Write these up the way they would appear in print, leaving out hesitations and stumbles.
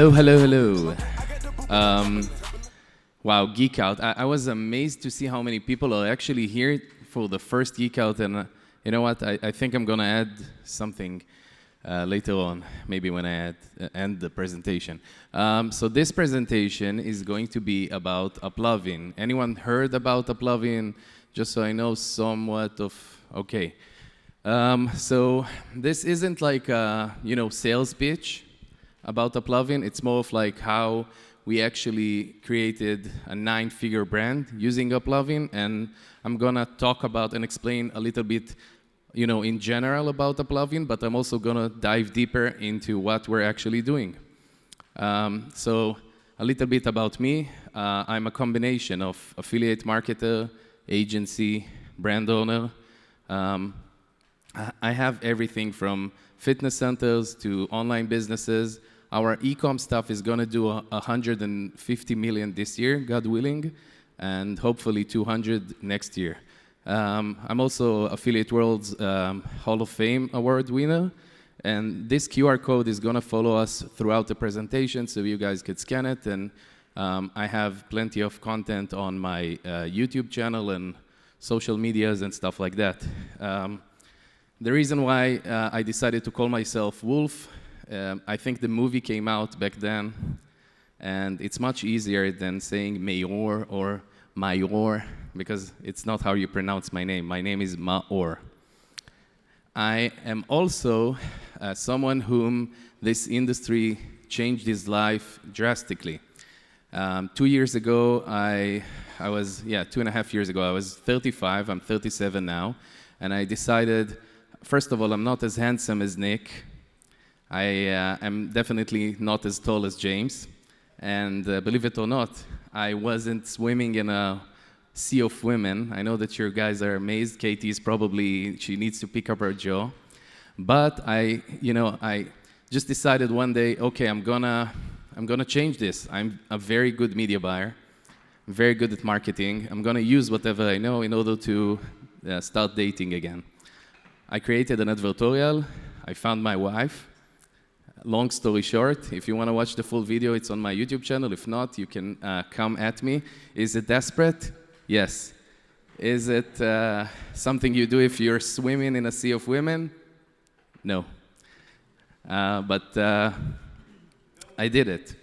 Hello, hello, hello. Wow, Geekout. I was amazed to see how many people are actually here for the first Geekout, and you know what? I think I'm gonna add something later on, maybe when I end the presentation. So this presentation is going to be about Applovin. Anyone heard about Applovin? Just so I know somewhat of, okay. So this isn't like a, sales pitch about Applovin. It's more of like how we actually created a 9-figure brand using Applovin, and I'm gonna talk about and explain a little bit, in general about Applovin, but I'm also gonna dive deeper into what we're actually doing. So a little bit about me. I'm a combination of affiliate marketer, agency, brand owner. I have everything from fitness centers to online businesses. Our Ecom stuff is going to do 150 million this year, God willing, and hopefully 200 next year. I'm also Affiliate World's Hall of Fame award winner, and this QR code is going to follow us throughout the presentation so you guys could scan it, and I have plenty of content on my YouTube channel and social medias and stuff like that. The reason why I decided to call myself Wolf, I think the movie came out back then, and it's much easier than saying Maor or Myor, because it's not how you pronounce my name. My name is Maor. I am also someone whom this industry changed his life drastically. 2 years ago, I was 2.5 years ago, I was 35, I'm 37 now, and I decided, first of all, I'm not as handsome as Nick. I am definitely not as tall as James. And believe it or not, I wasn't swimming in a sea of women. I know that you guys are amazed. Katie's probably, she needs to pick up her jaw. But I just decided one day, okay, I'm gonna change this. I'm a very good media buyer. I'm very good at marketing. I'm gonna use whatever I know in order to start dating again. I created an advertorial. I found my wife. Long story short, if you want to watch the full video, it's on my YouTube channel. If not, you can come at me. Is it desperate? Yes. Is it something you do if you're swimming in a sea of women? No. But I did it.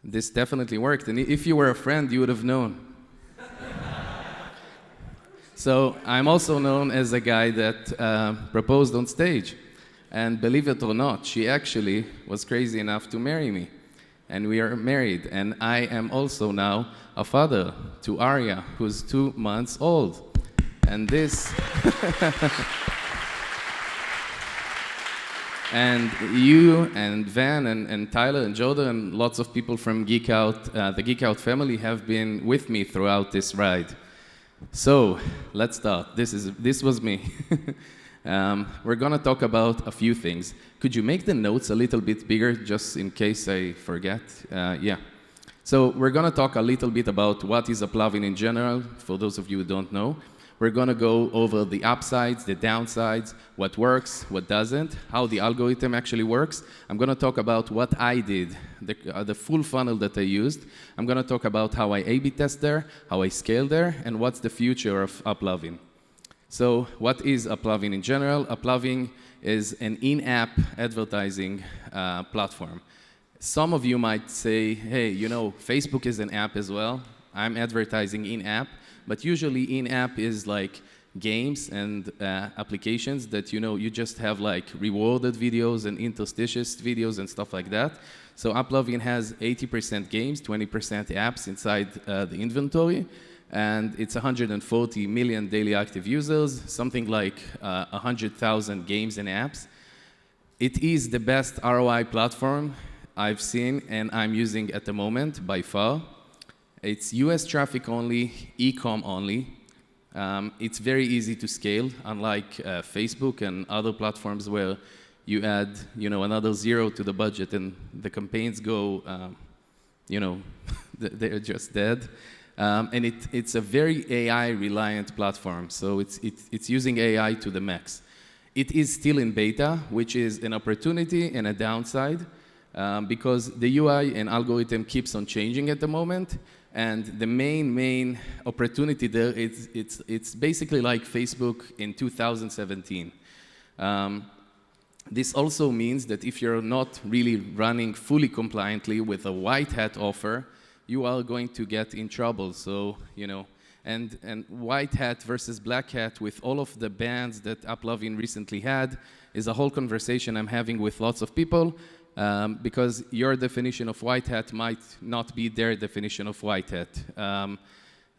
This definitely worked. And if you were a friend, you would have known. So I'm also known as a guy that proposed on stage. And believe it or not, she actually was crazy enough to marry me. And we are married. And I am also now a father to Arya, who's 2 months old. And this... And you and Van and Tyler and Jordan and lots of people from Geekout, the Geekout family, have been with me throughout this ride. So let's start. This was me. We're gonna talk about a few things. Could you make the notes a little bit bigger, just in case I forget? Yeah. So we're gonna talk a little bit about what is Applovin in general, for those of you who don't know. We're gonna go over the upsides, the downsides, what works, what doesn't, how the algorithm actually works. I'm gonna talk about what I did, the full funnel that I used. I'm gonna talk about how I A/B test there, how I scale there, and what's the future of Applovin. So what is Applovin in general? Applovin is an in-app advertising platform. Some of you might say, hey, Facebook is an app as well. I'm advertising in-app, but usually in-app is like games and applications that you just have like rewarded videos and interstitious videos and stuff like that. So Applovin has 80% games, 20% apps inside the inventory. And it's 140 million daily active users, something like 100,000 games and apps. It is the best ROI platform I've seen and I'm using at the moment by far. It's US traffic only, Ecom only. It's very easy to scale, unlike Facebook and other platforms where you add another zero to the budget and the campaigns go, they're just dead. And it's a very AI-reliant platform, so it's using AI to the max. It is still in beta, which is an opportunity and a downside. because the UI and algorithm keeps on changing at the moment. And the main opportunity there, it's basically like Facebook in 2017. This also means that if you're not really running fully compliantly with a white hat offer, you are going to get in trouble. So, you know, and white hat versus black hat with all of the bans that Applovin recently had is a whole conversation I'm having with lots of people. Because your definition of white hat might not be their definition of white hat.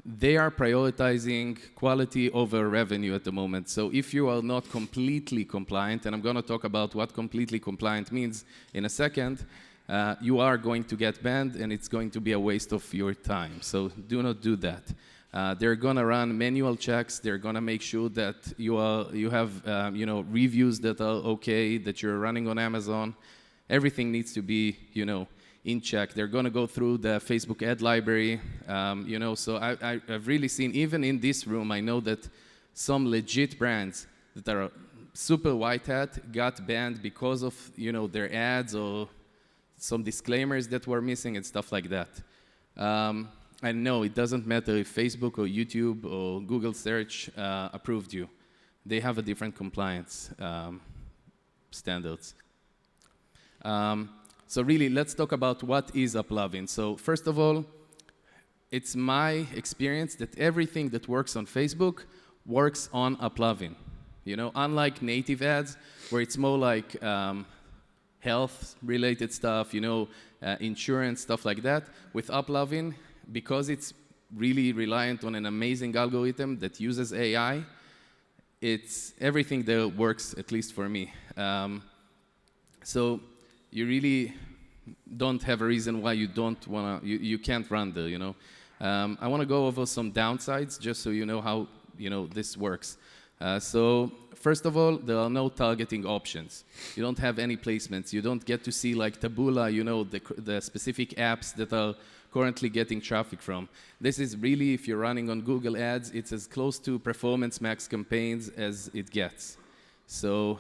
They are prioritizing quality over revenue at the moment. So if you are not completely compliant, and I'm going to talk about what completely compliant means in a second, you are going to get banned, and it's going to be a waste of your time. So do not do that. They're going to run manual checks. They're going to make sure that you have you know, reviews that are okay, that you're running on Amazon. Everything needs to be, you know, in check. They're going to go through the Facebook ad library, you know. So I've really seen, even in this room, I know that some legit brands that are super white hat got banned because of, you know, their ads or some disclaimers that were missing and stuff like that. And no, it doesn't matter if Facebook or YouTube or Google search approved you. They have a different compliance standards. So really, let's talk about what is Applovin. So first of all, it's my experience that everything that works on Facebook works on Applovin. You know, unlike native ads, where it's more like health-related stuff, you know, insurance, stuff like that. With Applovin, because it's really reliant on an amazing algorithm that uses AI, it's everything there works, at least for me. So you really don't have a reason why you don't wanna, you can't run there, you know. I wanna go over some downsides just so you know how, you know, this works. So first of all, there are no targeting options. You don't have any placements. You don't get to see like tabula, you know, the specific apps that are currently getting traffic from. This is really, if you're running on Google Ads, it's as close to Performance Max campaigns as it gets. So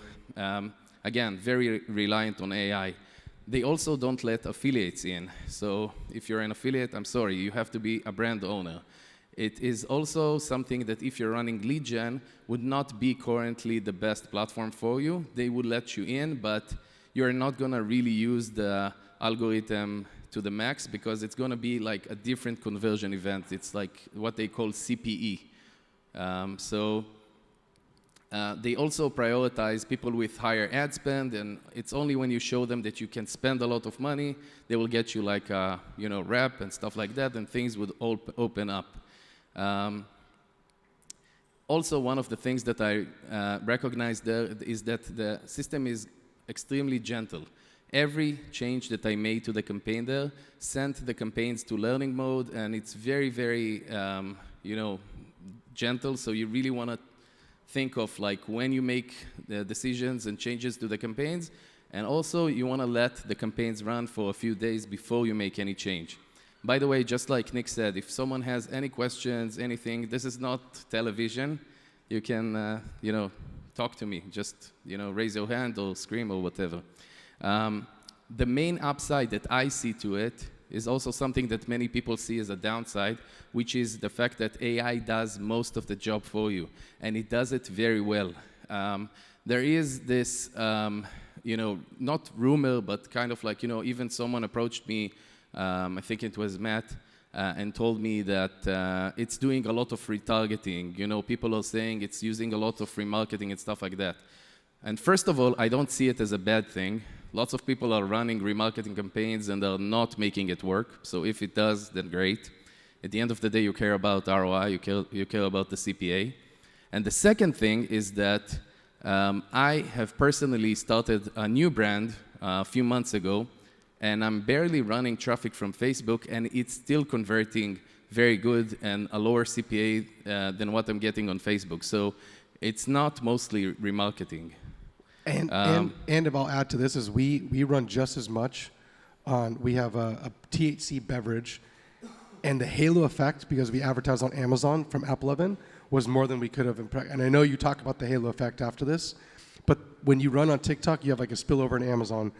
again, very reliant on AI. They also don't let affiliates in. So if you're an affiliate, I'm sorry, you have to be a brand owner. It is also something that if you're running lead gen, would not be currently the best platform for you. They would let you in, but you're not gonna really use the algorithm to the max because it's gonna be like a different conversion event. It's like what they call CPE. They also prioritize people with higher ad spend, and it's only when you show them that you can spend a lot of money, they will get you like a, you know, rep and stuff like that, and things would open up. Also, one of the things that I recognize there is that the system is extremely gentle. Every change that I made to the campaign there sent the campaigns to learning mode, and it's very, very, you know, gentle. So you really want to think of like when you make the decisions and changes to the campaigns, and also you want to let the campaigns run for a few days before you make any change. By the way, just like Nick said, if someone has any questions, anything, this is not television. You can, you know, talk to me. Just, you know, raise your hand or scream or whatever. The main upside that I see to it is also something that many people see as a downside, which is the fact that AI does most of the job for you, and it does it very well. There is this, you know, not rumor, but kind of like, you know, even someone approached me, I think it was Matt, and told me that it's doing a lot of retargeting. You know, people are saying it's using a lot of remarketing and stuff like that. And first of all, I don't see it as a bad thing. Lots of people are running remarketing campaigns and are not making it work. So if it does, then great. At the end of the day, you care about ROI, you care about the CPA. And the second thing is that I have personally started a new brand a few months ago, and I'm barely running traffic from Facebook, and it's still converting very good and a lower CPA than what I'm getting on Facebook. So it's not mostly remarketing. And if I'll add to this is we run just as much on, we have a THC beverage, and the halo effect, because we advertise on Amazon from Applovin, was more than we could have. And I know you talk about the halo effect after this, but when you run on TikTok, you have like a spillover in Amazon.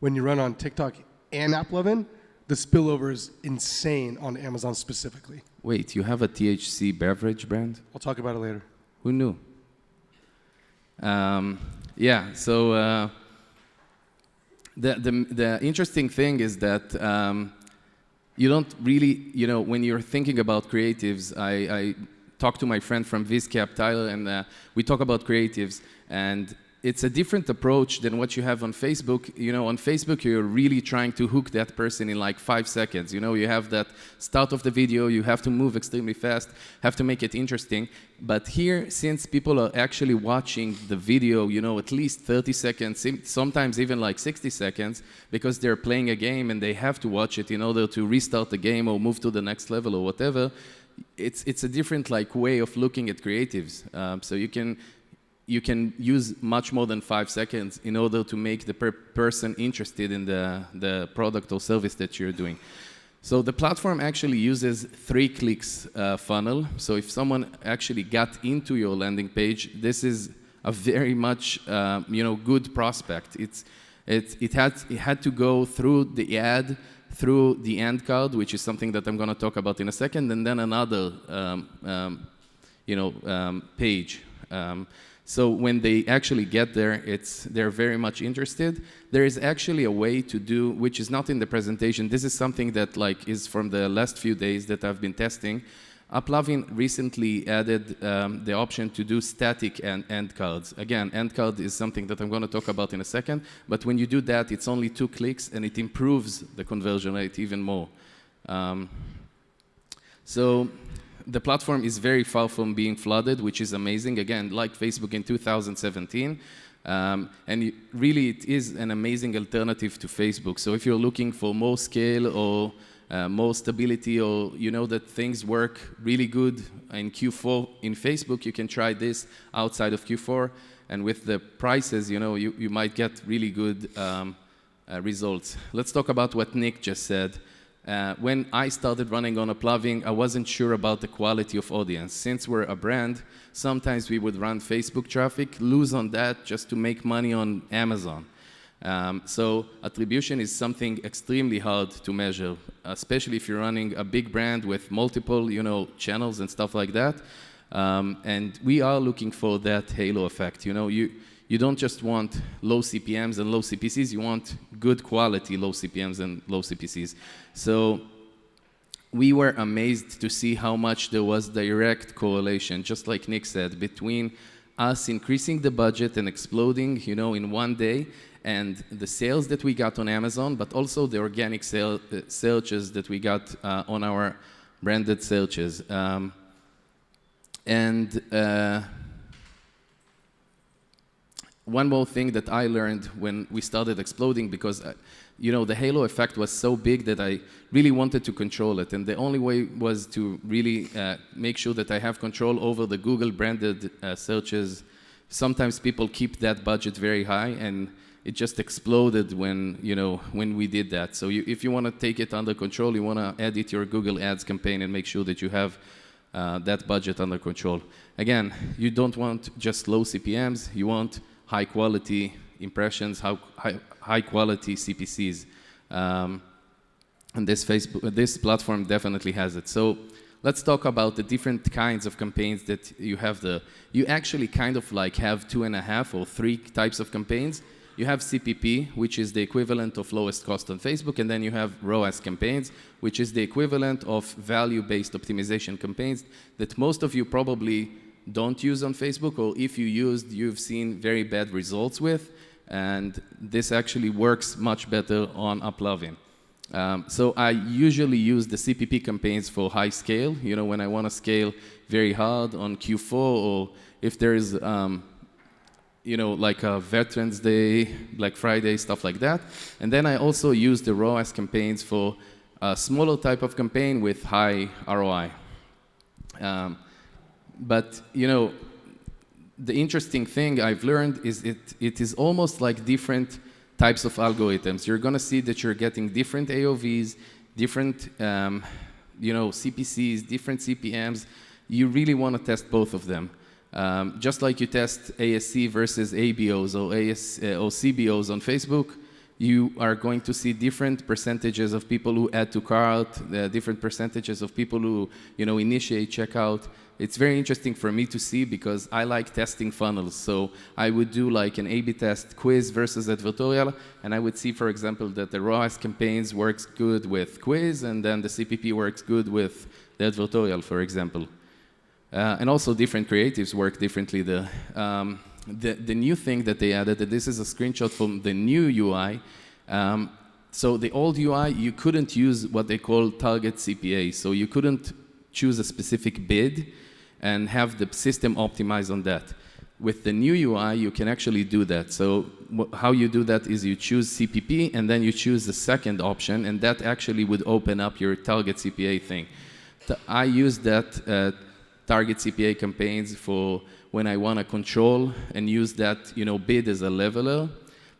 when you run on TikTok and Applovin, the spillover is insane on Amazon specifically. Wait, you have a THC beverage brand? I'll talk about it later. Who knew? Yeah, so the interesting thing is that you don't really, when you're thinking about creatives, I talked to my friend from VizCap, Tyler, and we talk about creatives, and it's a different approach than what you have on Facebook. On Facebook, you're really trying to hook that person in like 5 seconds. You have that start of the video, you have to move extremely fast, have to make it interesting. But here, since people are actually watching the video, at least 30 seconds, sometimes even like 60 seconds, because they're playing a game and they have to watch it in order to restart the game or move to the next level or whatever, it's a different way of looking at creatives. So you can use much more than 5 seconds in order to make the person interested in the product or service that you're doing. So the platform actually uses 3 clicks funnel. So if someone actually got into your landing page, this is a very much good prospect. It had to go through the ad, through the end card, which is something that I'm going to talk about in a second, and then another page. So when they actually get there, they're very much interested. There is actually a way to do, which is not in the presentation. This is something that is from the last few days that I've been testing. Applovin recently added the option to do static end cards. Again, end card is something that I'm going to talk about in a second. But when you do that, it's only 2 clicks, and it improves the conversion rate even more. So the platform is very far from being flooded, which is amazing. Again, like Facebook in 2017. And really, it is an amazing alternative to Facebook. So if you're looking for more scale or more stability, or that things work really good in Q4 in Facebook, you can try this outside of Q4. And with the prices, you might get really good results. Let's talk about what Nick just said. When I started running on Applovin, I wasn't sure about the quality of audience. Since we're a brand, sometimes we would run Facebook traffic, lose on that just to make money on Amazon. So attribution is something extremely hard to measure, especially if you're running a big brand with multiple, channels and stuff like that. And we are looking for that halo effect. You don't just want low CPMs and low CPCs, you want good quality low CPMs and low CPCs. So we were amazed to see how much there was direct correlation, just like Nick said, between us increasing the budget and exploding, in one day, and the sales that we got on Amazon, but also the organic searches that we got on our branded searches. One more thing that I learned when we started exploding, because the halo effect was so big that I really wanted to control it. And the only way was to really make sure that I have control over the Google branded searches. Sometimes people keep that budget very high, and it just exploded when we did that. So if you want to take it under control, you want to edit your Google Ads campaign and make sure that you have that budget under control. Again, you don't want just low CPMs, you want high quality impressions, high quality CPCs. And this platform definitely has it. So let's talk about the different kinds of campaigns that you have. You actually kind of have 2.5 or 3 types of campaigns. You have CPP, which is the equivalent of lowest cost on Facebook, and then you have ROAS campaigns, which is the equivalent of value-based optimization campaigns that most of you probably don't use on Facebook, or if you used, you've seen very bad results with, and this actually works much better on Applovin. So I usually use the CPP campaigns for high scale, when I want to scale very hard on Q4, or if there is, like a Veterans Day, Black Friday, stuff like that. And then I also use the ROAS campaigns for a smaller type of campaign with high ROI. But the interesting thing I've learned is it is almost like different types of algorithms. You're going to see that you're getting different AOVs, different CPCs, different CPMs. You really want to test both of them. Just like you test ASC versus ABOs or CBOs on Facebook, you are going to see different percentages of people who add to cart, different percentages of people who, initiate checkout. It's very interesting for me to see because I like testing funnels. So I would do like an A/B test, quiz versus advertorial, and I would see, for example, that the ROAS campaigns works good with quiz, and then the CPP works good with the advertorial, for example. And also different creatives work differently. The new thing that they added, and this is a screenshot from the new UI. So the old UI, you couldn't use what they call target CPA. So you couldn't choose a specific bid and have the system optimize on that. With the new UI, you can actually do that. So how you do that is you choose CPP, and then you choose the second option, and that actually would open up your target CPA thing. I use that target CPA campaigns for when I want to control and use that, bid as a leveler.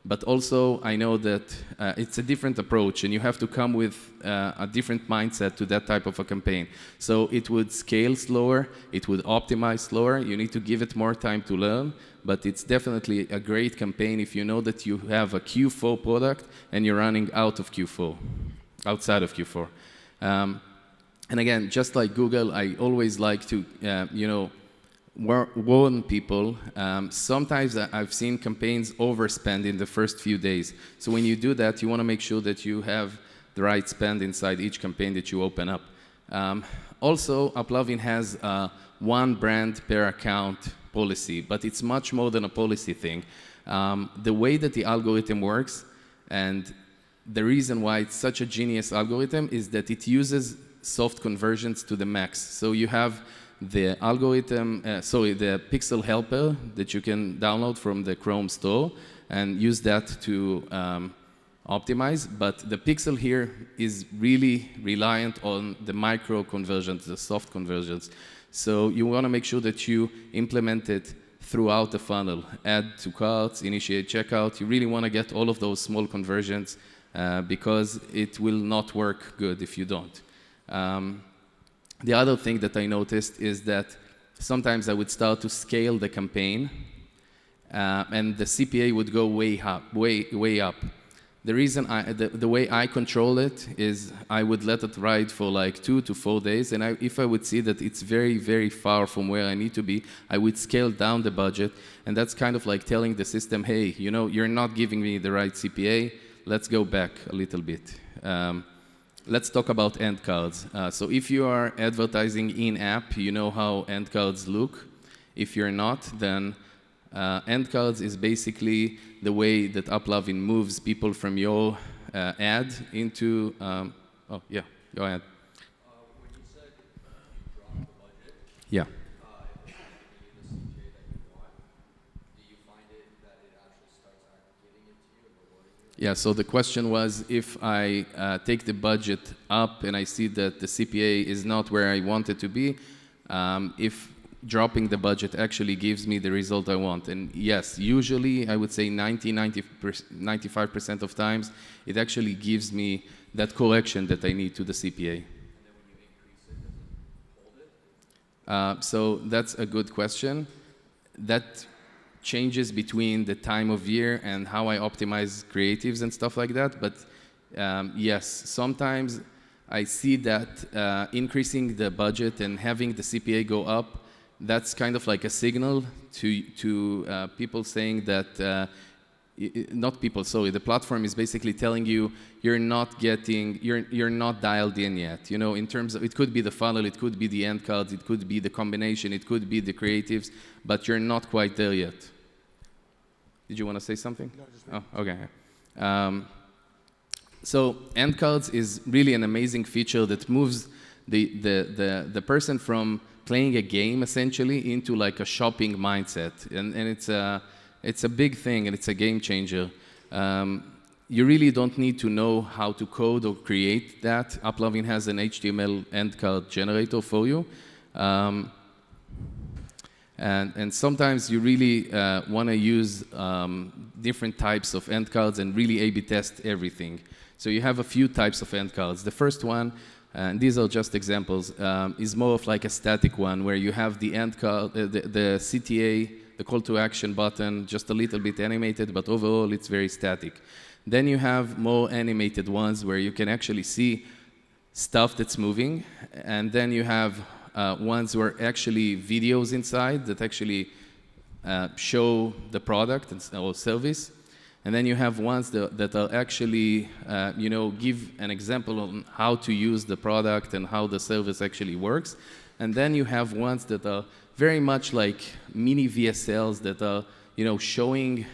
But also, I know that it's a different approach, and you have to come with a different mindset to that type of a campaign. So it would scale slower, it would optimize slower, you need to give it more time to learn, but it's definitely a great campaign if you know that you have a Q4 product and you're running outside of Q4. And again, just like Google, I always like to, warn people. Sometimes I've seen campaigns overspend in the first few days. So when you do that, you want to make sure that you have the right spend inside each campaign that you open up. Also, Applovin has one brand per account policy, but it's much more than a policy thing. The way that the algorithm works, and the reason why it's such a genius algorithm, is that it uses soft conversions to the max. So you have the algorithm, the pixel helper that you can download from the Chrome store and use that to optimize. But the pixel here is really reliant on the micro conversions, the soft conversions. So you want to make sure that you implement it throughout the funnel. Add to carts, initiate checkout. You really want to get all of those small conversions because it will not work good if you don't. The other thing that I noticed is that sometimes I would start to scale the campaign and the CPA would go way up. The reason the way I control it is I would let it ride for like 2 to 4 days, and if I would see that it's very, very far from where I need to be, I would scale down the budget, and that's kind of like telling the system, hey, you're not giving me the right CPA, let's go back a little bit. Let's talk about end cards. So if you are advertising in-app, you know how end cards look. If you're not, then end cards is basically the way that Applovin moves people from your ad into, oh yeah, go ahead. When you said you drop the budget, yeah. if it's not giving you the CPA that you want, do you find it that it actually starts giving it to you and rewarding you? Yeah, so the question was, if I take the budget up and I see that the CPA is not where I want it to be, if dropping the budget actually gives me the result I want. And yes, usually I would say 95% of times, it actually gives me that correction that I need to the CPA. And then when you increase it, does it hold it? So that's a good question. That changes between the time of year and how I optimize creatives and stuff like that. But yes, sometimes I see that increasing the budget and having the CPA go up, that's kind of like a signal to people saying that, not people, sorry, the platform is basically telling you you're not dialed in yet. In terms of, it could be the funnel, it could be the end cards, it could be the combination, it could be the creatives, but you're not quite there yet. Did you want to say something? No, just oh, okay. So end cards is really an amazing feature that moves the person from playing a game essentially into like a shopping mindset, and it's a big thing, and it's a game changer. You really don't need to know how to code or create that. Applovin has an HTML end card generator for you. And sometimes you really want to use different types of end cards and really A/B test everything. So you have a few types of end cards. The first one, and these are just examples, is more of like a static one where you have the end card, the CTA, the call to action button, just a little bit animated, but overall it's very static. Then you have more animated ones where you can actually see stuff that's moving. And then you have ones where actually videos inside that actually show the product or service. And then you have ones that are actually, give an example on how to use the product and how the service actually works. And then you have ones that are very much like mini VSLs that are, showing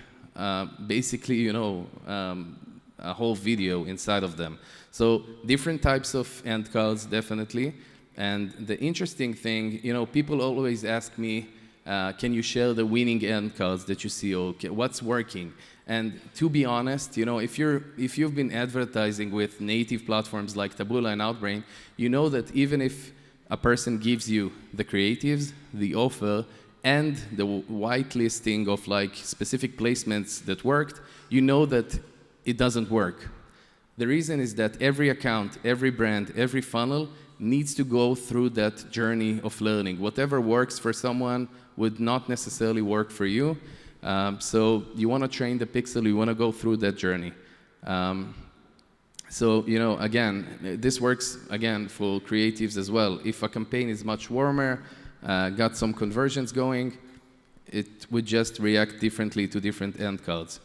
basically, a whole video inside of them. So different types of end cards, definitely. And the interesting thing, people always ask me, can you share the winning end cards that you see, or what's working? And to be honest, if you've been advertising with native platforms like Taboola and Outbrain, you know that even if a person gives you the creatives, the offer, and the whitelisting of like specific placements that worked, you know that it doesn't work. The reason is that every account, every brand, every funnel needs to go through that journey of learning. Whatever works for someone would not necessarily work for you. So you want to train the pixel, you want to go through that journey. So, again, this works, again, for creatives as well. If a campaign is much warmer, got some conversions going, it would just react differently to different end cards.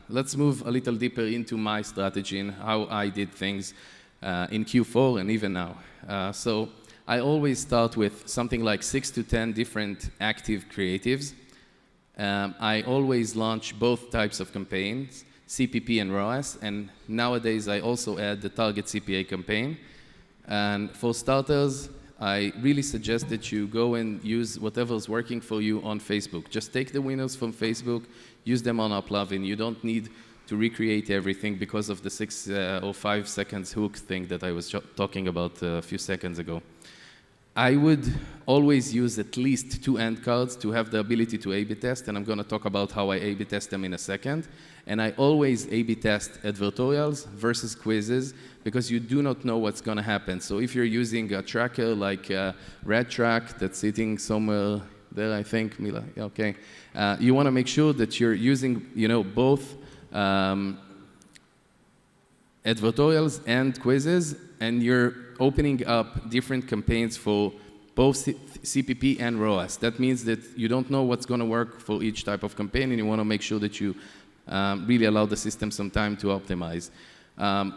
Let's move a little deeper into my strategy and how I did things in Q4 and even now. So I always start with something like 6 to 10 different active creatives. I always launch both types of campaigns, CPP and ROAS, and nowadays I also add the target CPA campaign. And for starters, I really suggest that you go and use whatever's working for you on Facebook. Just take the winners from Facebook, use them on Applovin. You don't need to recreate everything because of the 6 or 5 seconds hook thing that I was talking about a few seconds ago. I would always use at least 2 end cards to have the ability to A/B test, and I'm going to talk about how I A/B test them in a second. And I always A/B test advertorials versus quizzes because you do not know what's going to happen. So if you're using a tracker like Red Track that's sitting somewhere there, I think, Mila, okay, you want to make sure that you're using, both advertorials and quizzes, and you're opening up different campaigns for both CPP and ROAS. That means that you don't know what's going to work for each type of campaign, and you want to make sure that you really allow the system some time to optimize.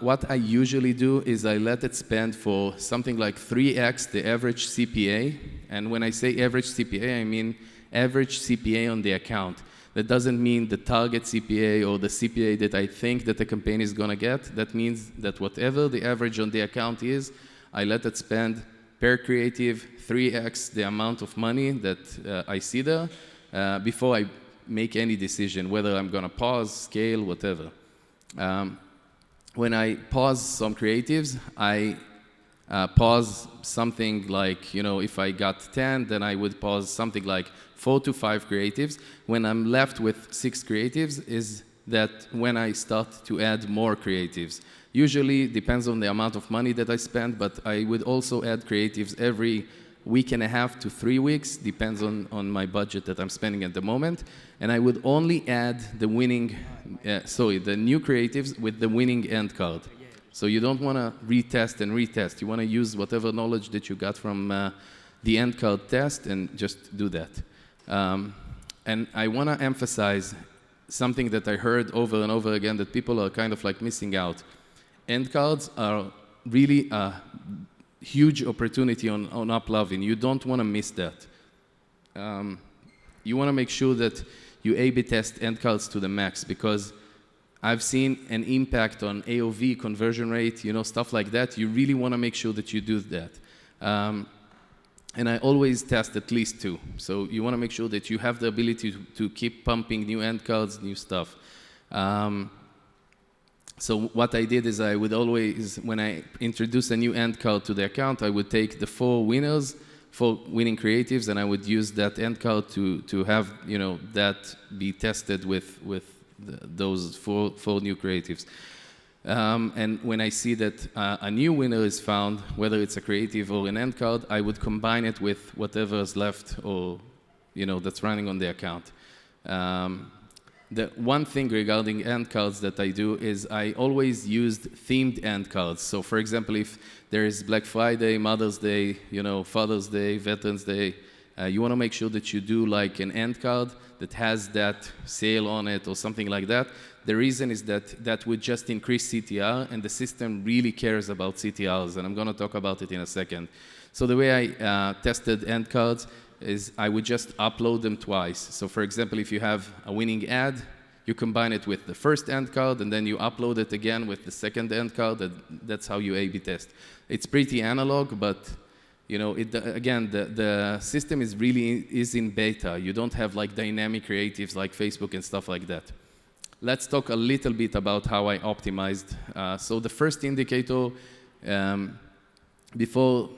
What I usually do is I let it spend for something like 3x the average CPA. And when I say average CPA, I mean average CPA on the account. That doesn't mean the target CPA or the CPA that I think that the campaign is going to get. That means that whatever the average on the account is, I let it spend per creative 3x the amount of money that I see there before I make any decision, whether I'm going to pause, scale, whatever. When I pause some creatives, I pause something like, if I got 10, then I would pause something like 4 to 5 creatives. When I'm left with 6 creatives is that when I start to add more creatives. Usually depends on the amount of money that I spend, but I would also add creatives every week and a half to 3 weeks, depends on my budget that I'm spending at the moment. And I would only add the winning, the new creatives with the winning end card. So you don't want to retest and retest. You want to use whatever knowledge that you got from the end card test and just do that. And I want to emphasize something that I heard over and over again that people are kind of like missing out. End cards are really a huge opportunity on Applovin. You don't want to miss that. You want to make sure that you A/B test end cards to the max, because I've seen an impact on AOV, conversion rate, stuff like that. You really want to make sure that you do that. And I always test at least 2. So you want to make sure that you have the ability to keep pumping new end cards, new stuff. So what I did is I would always, when I introduce a new end card to the account, I would take the 4 winners, 4 winning creatives, and I would use that end card to have, that be tested with those 4 new creatives. And when I see that a new winner is found, whether it's a creative or an end card, I would combine it with whatever is left or, that's running on the account. The one thing regarding end cards that I do is I always used themed end cards. So for example, if there is Black Friday, Mother's Day, Father's Day, Veterans Day, you want to make sure that you do like an end card that has that sale on it or something like that. The reason is that that would just increase CTR, and the system really cares about CTRs, and I'm going to talk about it in a second. So the way I tested end cards is I would just upload them twice. So for example, if you have a winning ad, you combine it with the first end card, and then you upload it again with the second end card, and that's how you A/B test. It's pretty analog, but again, the system is really in beta. You don't have like dynamic creatives like Facebook and stuff like that. Let's talk a little bit about how I optimized. So the first indicator, before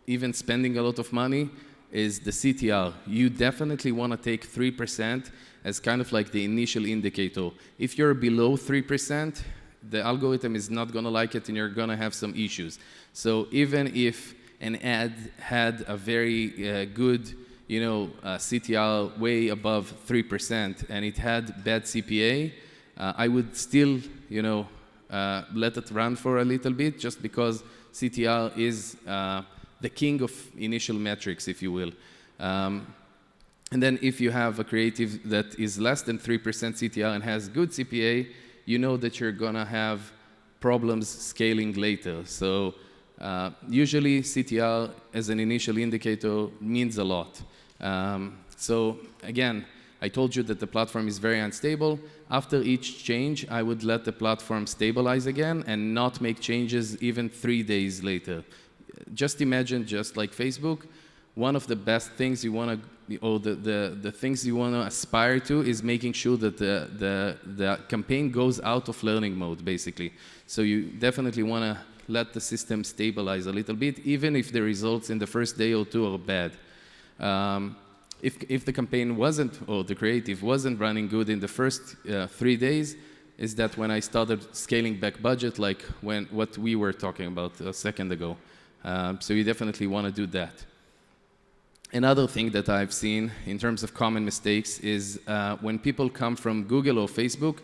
even spending a lot of money, is the CTR. You definitely want to take 3% as kind of like the initial indicator. If you're below 3%, the algorithm is not going to like it, and you're going to have some issues. So even if an ad had a very good CTR way above 3%, and it had bad CPA, I would still let it run for a little bit, just because CTR is the king of initial metrics, if you will. And then if you have a creative that is less than 3% CTR and has good CPA, you know that you're going to have problems scaling later. So usually CTR as an initial indicator means a lot. So again, I told you that the platform is very unstable. After each change, I would let the platform stabilize again and not make changes even 3 days later. Just imagine, just like Facebook, one of the best things you want to, or the things you want to aspire to, is making sure that the campaign goes out of learning mode, basically. So you definitely want to let the system stabilize a little bit, even if the results in the first day or two are bad. If the campaign wasn't, or the creative wasn't running good in the first 3 days, is that when I started scaling back budget, like what we were talking about a second ago. So you definitely want to do that. Another thing that I've seen in terms of common mistakes is when people come from Google or Facebook,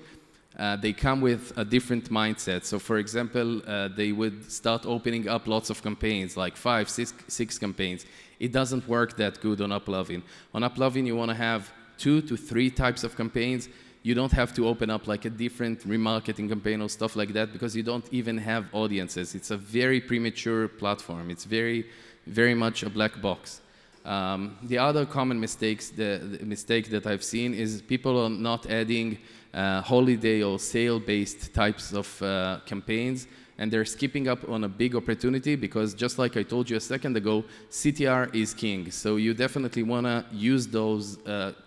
they come with a different mindset. So for example, they would start opening up lots of campaigns, like 5, 6 campaigns. It doesn't work that good on Applovin. On Applovin, you want to have 2 to 3 types of campaigns. You don't have to open up like a different remarketing campaign or stuff like that, because you don't even have audiences. It's a very premature platform. It's very, very much a black box. The other common mistake that I've seen is people are not adding holiday or sale-based types of campaigns, and they're skipping up on a big opportunity, because just like I told you a second ago, CTR is king. So you definitely want to use those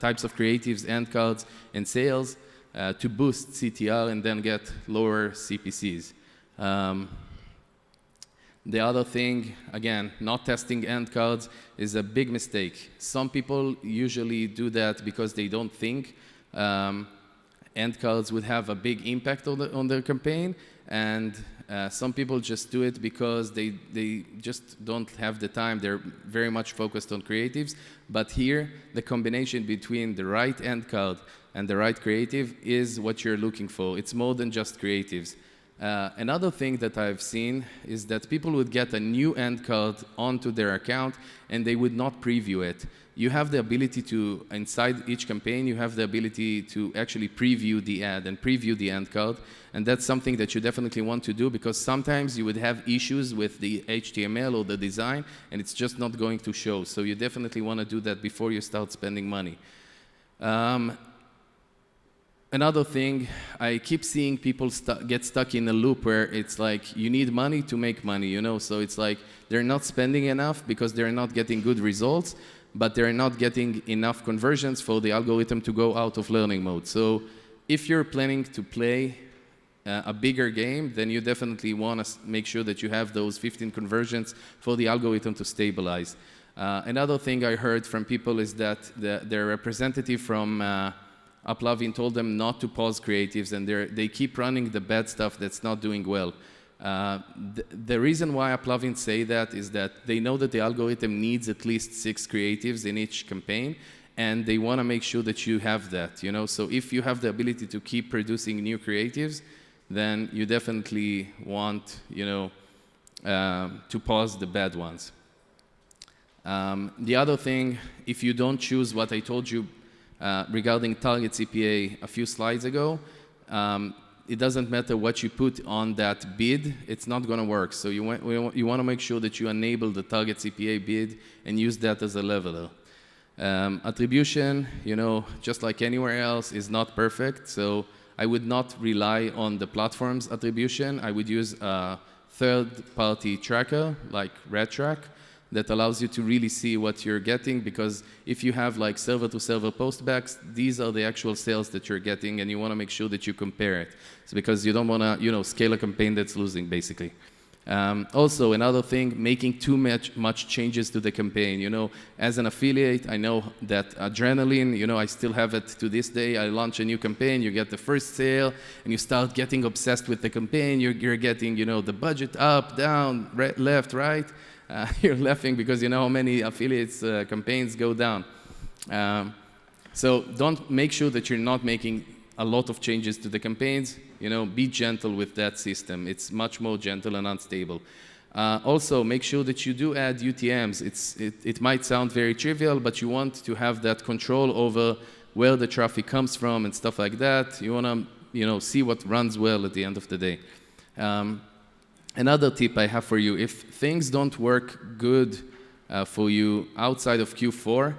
types of creatives, end cards, and sales to boost CTR and then get lower CPCs. The other thing, again, not testing end cards is a big mistake. Some people usually do that because they don't think end cards would have a big impact on their campaign, and some people just do it because they just don't have the time. They're very much focused on creatives. But here, the combination between the right end card and the right creative is what you're looking for. It's more than just creatives. Another thing that I've seen is that people would get a new end card onto their account and they would not preview it. You have the ability to, inside each campaign, you have the ability to actually preview the ad and preview the end card. And that's something that you definitely want to do, because sometimes you would have issues with the HTML or the design and it's just not going to show. So you definitely want to do that before you start spending money. Another thing, I keep seeing people get stuck in a loop where it's like you need money to make money, you know? So it's like they're not spending enough because they're not getting good results, but they're not getting enough conversions for the algorithm to go out of learning mode. So if you're planning to play a bigger game, then you definitely want to make sure that you have those 15 conversions for the algorithm to stabilize. Another thing I heard from people is that their representative from Applovin told them not to pause creatives, and they keep running the bad stuff that's not doing well. The reason why Applovin say that is that they know that the algorithm needs at least 6 creatives in each campaign, and they want to make sure that you have that, you know. So if you have the ability to keep producing new creatives, then you definitely want, you know, to pause the bad ones. The other thing, if you don't choose what I told you regarding target CPA a few slides ago, it doesn't matter what you put on that bid, it's not going to work. So you want to make sure that you enable the target CPA bid and use that as a leveler. Attribution, you know, just like anywhere else, is not perfect. So I would not rely on the platform's attribution. I would use a third-party tracker like RedTrack that allows you to really see what you're getting, because if you have like server-to-server postbacks, these are the actual sales that you're getting, and you want to make sure that you compare it. It's because you don't want to, you know, scale a campaign that's losing, basically. Also, another thing, making too much changes to the campaign. You know, as an affiliate, I know that adrenaline, you know, I still have it to this day. I launch a new campaign, you get the first sale, and you start getting obsessed with the campaign. You're getting, you know, the budget up, down, left, right. You're laughing because you know how many affiliates campaigns go down. So don't make sure that you're not making a lot of changes to the campaigns. You know, be gentle with that system. It's much more gentle and unstable. Also, make sure that you do add UTMs. It might sound very trivial, but you want to have that control over where the traffic comes from and stuff like that. You want to, you know, see what runs well at the end of the day. Another tip I have for you, if things don't work good for you outside of Q4,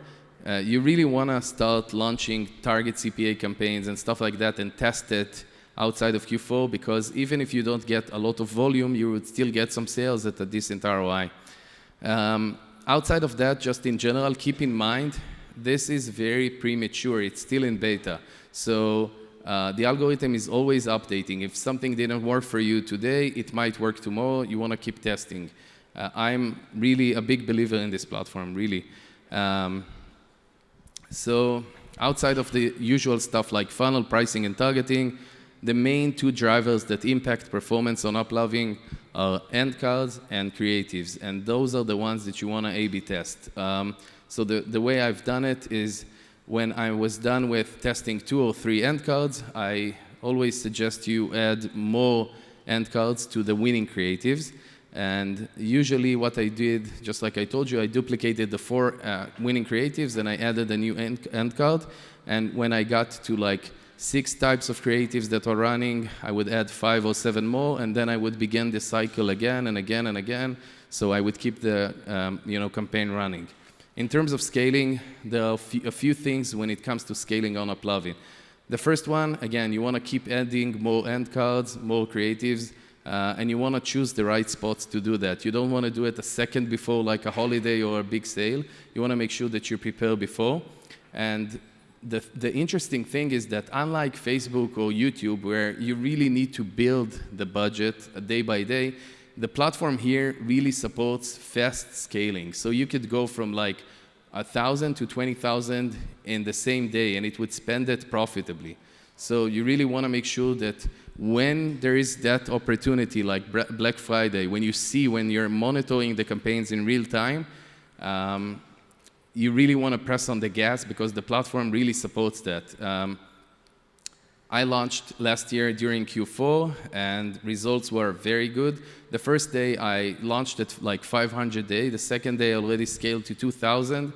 you really want to start launching target CPA campaigns and stuff like that and test it outside of Q4, because even if you don't get a lot of volume, you would still get some sales at a decent ROI. Outside of that, just in general, keep in mind, this is very premature. It's still in beta. So the algorithm is always updating. If something didn't work for you today, it might work tomorrow. You want to keep testing. I'm really a big believer in this platform, really. So outside of the usual stuff like funnel pricing and targeting, the main two drivers that impact performance on Applovin are end cards and creatives. And those are the ones that you want to A/B test. So the way I've done it is, when I was done with testing 2 or 3 end cards, I always suggest you add more end cards to the winning creatives. And usually what I did, just like I told you, I duplicated the 4 winning creatives and I added a new end card. And when I got to like 6 types of creatives that are running, I would add 5 or 7 more, and then I would begin the cycle again and again and again. So I would keep the you know, campaign running. In terms of scaling, there are a few things when it comes to scaling on Applovin. The first one, again, you want to keep adding more end cards, more creatives, and you want to choose the right spots to do that. You don't want to do it a second before like a holiday or a big sale. You want to make sure that you prepare before. And the interesting thing is that unlike Facebook or YouTube, where you really need to build the budget day by day, the platform here really supports fast scaling. So you could go from like 1,000 to 20,000 in the same day, and it would spend it profitably. So you really want to make sure that when there is that opportunity, like Black Friday, when you're monitoring the campaigns in real time, you really want to press on the gas, because the platform really supports that. I launched last year during Q4, and results were very good. The first day I launched at like 500 a day. The second day I already scaled to 2,000.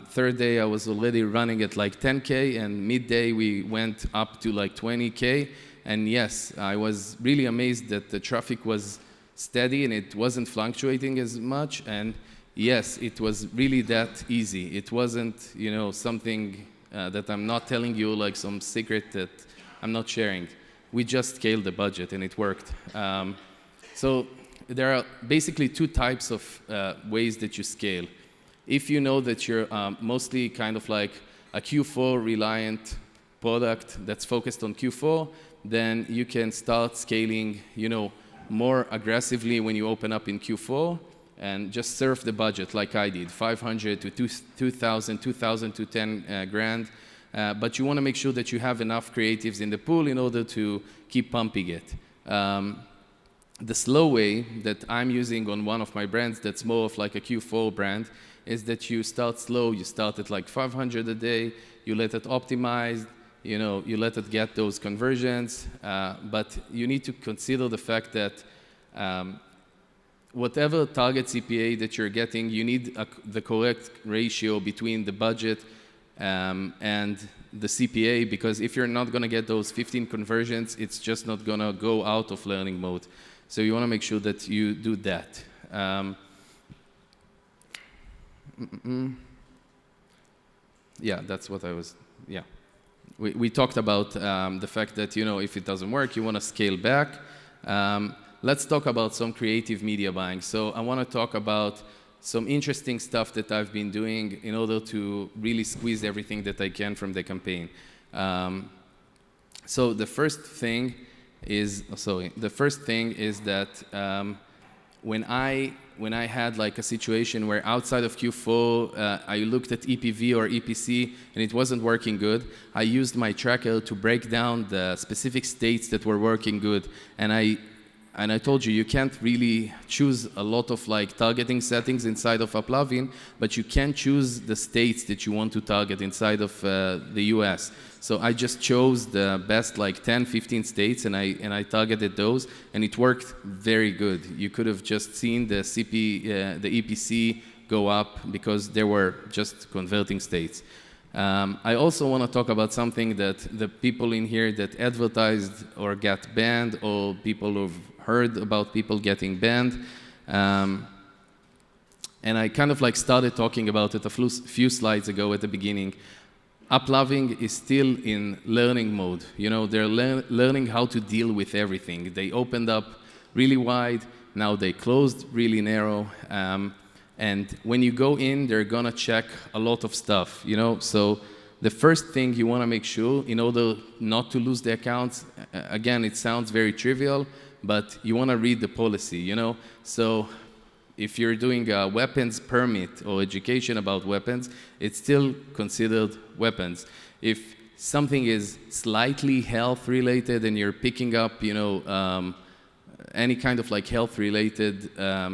Third day I was already running at like 10K, and midday we went up to like 20K. And yes, I was really amazed that the traffic was steady and it wasn't fluctuating as much. And yes, it was really that easy. It wasn't, you know, something that I'm not telling you, like some secret that I'm not sharing. We just scaled the budget and it worked. So there are basically 2 types of ways that you scale. If you know that you're mostly kind of like a Q4 reliant product that's focused on Q4, then you can start scaling, you know, more aggressively when you open up in Q4. And just surf the budget like I did, 500 to 2,000, 2,000 to 10 grand. But you want to make sure that you have enough creatives in the pool in order to keep pumping it. The slow way that I'm using on one of my brands that's more of like a Q4 brand is that you start slow. You start at like 500 a day. You let it optimize. You know, you let it get those conversions. But you need to consider the fact that whatever target CPA that you're getting, you need the correct ratio between the budget and the CPA, because if you're not going to get those 15 conversions, it's just not going to go out of learning mode. So you want to make sure that you do that. Yeah, that's what I was, yeah. We talked about the fact that, you know, if it doesn't work, you want to scale back. Let's talk about some creative media buying. So I want to talk about some interesting stuff that I've been doing in order to really squeeze everything that I can from the campaign. So the first thing is that when I had like a situation where outside of Q4 I looked at EPV or EPC and it wasn't working good, I used my tracker to break down the specific states that were working good, and I told you, you can't really choose a lot of like targeting settings inside of Applovin, but you can choose the states that you want to target inside of the US. So I just chose the best like 10, 15 states, and I targeted those, and it worked very good. You could have just seen the the EPC go up because they were just converting states. I also want to talk about something that the people in here that advertised or got banned, or people who've heard about people getting banned. And I kind of like started talking about it a few slides ago at the beginning. Applovin is still in learning mode. You know, they're learning how to deal with everything. They opened up really wide, now they closed really narrow. And when you go in, they're gonna check a lot of stuff, you know? So the first thing you wanna make sure, in order not to lose the accounts, again, it sounds very trivial, but you wanna read the policy, you know? So if you're doing a weapons permit or education about weapons, it's still considered weapons. If something is slightly health related and you're picking up, you know, any kind of like health related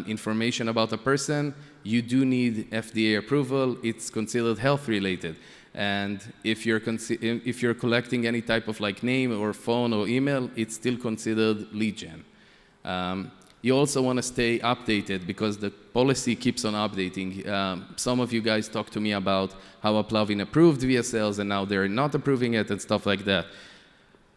information about a person, you do need FDA approval. It's considered health related. And if you're collecting any type of like name or phone or email, it's still considered lead gen. You also want to stay updated because the policy keeps on updating. Some of you guys talked to me about how Applovin approved VSLs and now they're not approving it and stuff like that.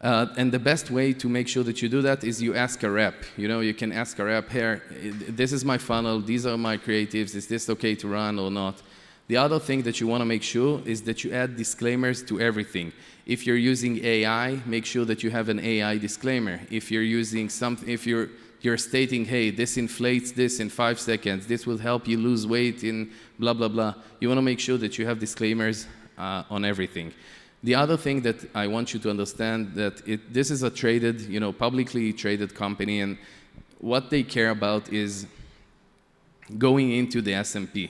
And the best way to make sure that you do that is you ask a rep. You know, you can ask a rep, here, this is my funnel, these are my creatives, is this okay to run or not? The other thing that you want to make sure is that you add disclaimers to everything. If you're using AI, make sure that you have an AI disclaimer. If you're using something, if you're stating, hey, this inflates this in 5 seconds, this will help you lose weight in blah, blah, blah, you want to make sure that you have disclaimers on everything. The other thing that I want you to understand that this is a traded, you know, publicly traded company, and what they care about is going into the S&P,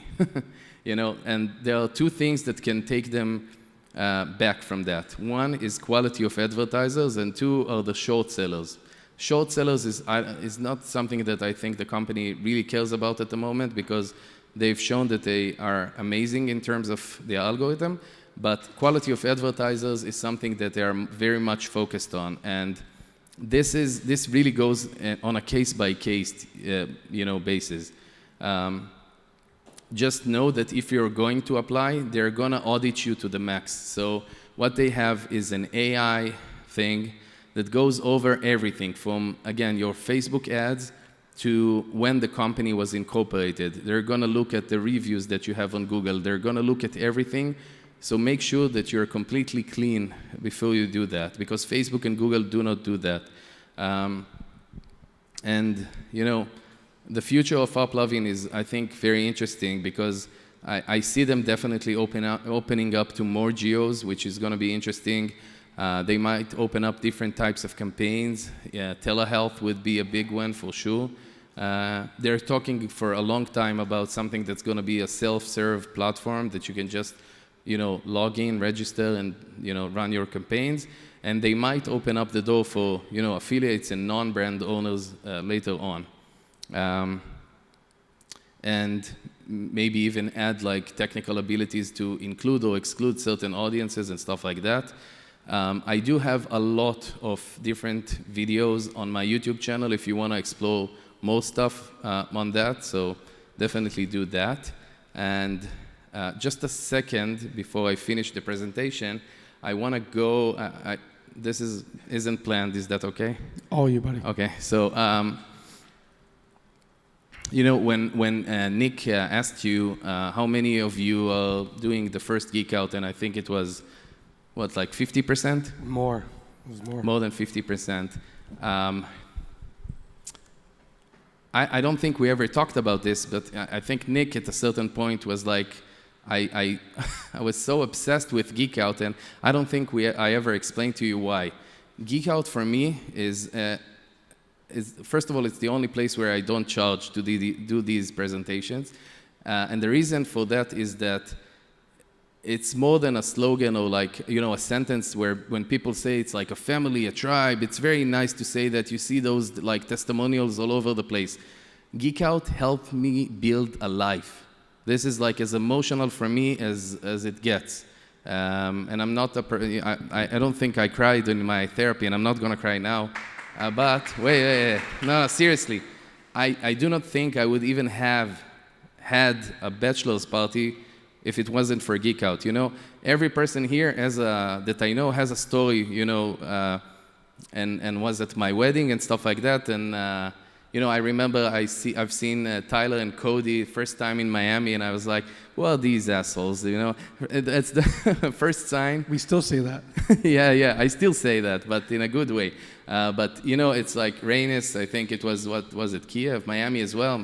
you know, and there are two things that can take them back from that. One is quality of advertisers, and two are the short sellers. Short sellers is not something that I think the company really cares about at the moment, because they've shown that they are amazing in terms of the algorithm, but quality of advertisers is something that they are very much focused on. And this really goes on a case-by-case basis. Just know that if you're going to apply, they're going to audit you to the max. So what they have is an AI thing that goes over everything from, again, your Facebook ads to when the company was incorporated. They're going to look at the reviews that you have on Google. They're going to look at everything. So make sure that you're completely clean before you do that, because Facebook and Google do not do that. And, you know, the future of Applovin is, I think, very interesting, because I see them definitely opening up to more geos, which is going to be interesting. They might open up different types of campaigns. Yeah, telehealth would be a big one for sure. They're talking for a long time about something that's going to be a self-serve platform that you can just, you know, log in, register, and, you know, run your campaigns. and they might open up the door for, you know, affiliates and non-brand owners later on. And maybe even add like technical abilities to include or exclude certain audiences and stuff like that. I do have a lot of different videos on my YouTube channel if you want to explore more stuff on that, so definitely do that. And just a second before I finish the presentation, I want to go, this isn't planned, is that okay? All you, buddy. Okay, so you know, when Nick asked you how many of you are doing the first Geekout, and I think it was, what, like 50%? More. It was more. More than 50%. I don't think we ever talked about this, but I think Nick at a certain point was like, I was so obsessed with Geekout, and I don't think I ever explained to you why. Geekout for me is first of all, it's the only place where I don't charge to do these presentations. And the reason for that is that it's more than a slogan or like, you know, a sentence where when people say it's like a family, a tribe, it's very nice to say that. You see those like testimonials all over the place. Geekout helped me build a life. This is like as emotional for me as it gets. And I'm not I don't think I cried in my therapy, and I'm not gonna cry now. But wait, no, seriously, I do not think I would even have had a bachelor's party if it wasn't for Geekout. You know, every person here that I know has a story, you know, and was at my wedding and stuff like that. And you know, I remember I've seen Tyler and Cody first time in Miami, and I was like, well, these assholes, you know. That's the first sign. We still say that. Yeah, I still say that, but in a good way. But you know, it's like Reynes, I think it was, what was it, Kiev, Miami as well,